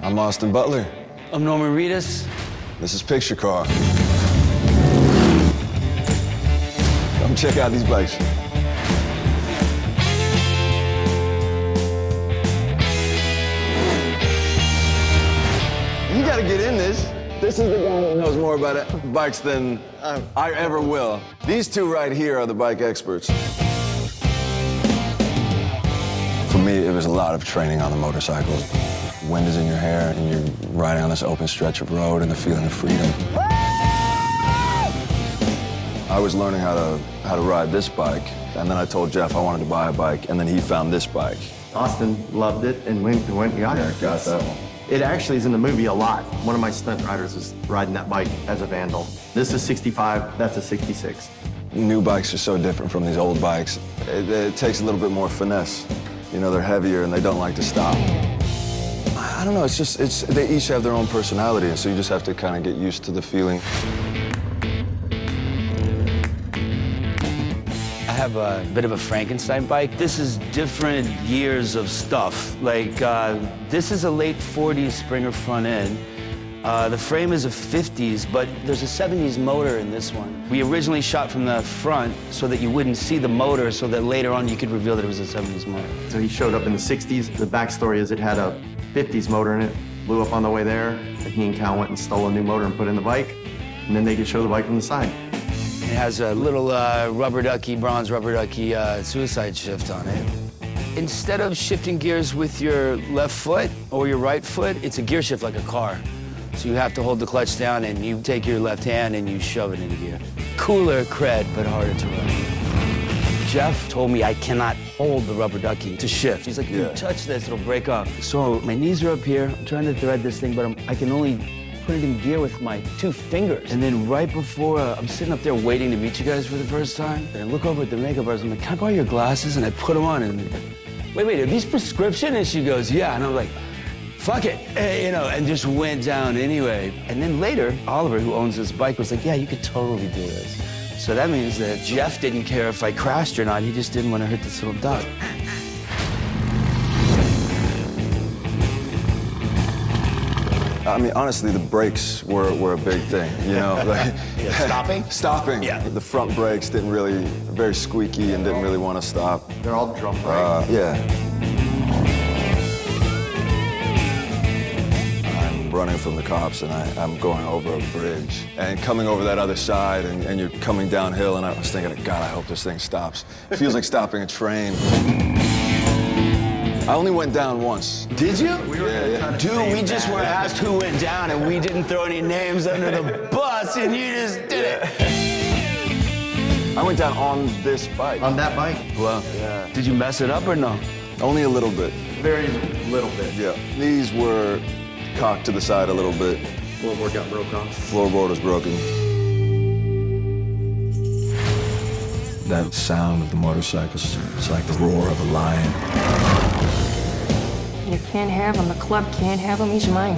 I'm Austin Butler. I'm Norman Reedus. This is Picture Car. Come check out these bikes. You gotta get in this. This is the guy who knows more about bikes than I ever will. These two right here are the bike experts. For me, it was a lot of training on the motorcycle. Wind is in your hair, and you're riding on this open stretch of road and the feeling of freedom. I was learning how to ride this bike, and then I told Jeff I wanted to buy a bike, and then he found this bike. Austin loved it and went and got it. Got that one. It actually is in the movie a lot. One of my stunt riders is riding that bike as a vandal. This is 65, that's a 66. New bikes are so different from these old bikes. It takes a little bit more finesse. You know, they're heavier and they don't like to stop. I don't know, they each have their own personality, and so you just have to kind of get used to the feeling. I have a bit of a Frankenstein bike. This is different years of stuff. Like, this is a late 40s Springer front end. The frame is a 50s, but there's a 70s motor in this one. We originally shot from the front so that you wouldn't see the motor, so that later on you could reveal that it was a 70s motor. So he showed up in the 60s. The backstory is it had a 50s motor in it, blew up on the way there, and he and Cal went and stole a new motor and put in the bike, and then they could show the bike from the side. It has a little bronze rubber ducky suicide shift on it. Instead of shifting gears with your left foot or your right foot, it's a gear shift like a car. So you have to hold the clutch down and you take your left hand and you shove it into gear. Cooler cred, but harder to run. Jeff told me I cannot hold the rubber ducky to shift. He's like, if you touch this, it'll break off. So my knees are up here. I'm trying to thread this thing, but I can only put it in gear with my 2 fingers. And then right before, I'm sitting up there waiting to meet you guys for the first time, and I look over at the makeup artist, I'm like, can I borrow your glasses? And I put them on, and wait, are these prescription? And she goes, yeah. And I'm like, fuck it, you know, and just went down anyway. And then later, Oliver, who owns this bike, was like, yeah, you could totally do this. So that means that Jeff didn't care if I crashed or not. He just didn't want to hurt this little duck. I mean, honestly, the brakes were a big thing, you know? Like, Stopping? Stopping. Yeah. The front brakes didn't really, very squeaky and didn't really want to stop. They're all drum brakes. Yeah. I'm running from the cops and I'm going over a bridge and coming over that other side and you're coming downhill, and I was thinking, God, I hope this thing stops. It feels like stopping a train. I only went down once. Did you? Yeah. Dude, we just were asked who went down, and we didn't throw any names under the bus, and you just did it. I went down on this bike. On that bike? Well, Yeah. Did you mess it up or no? Only a little bit. Very little bit. Yeah. These were cocked to the side a little bit. Floorboard got broke off. Floorboard was broken. That sound of the motorcycles, it's like the roar of a lion. You can't have him. The club can't have him. He's mine.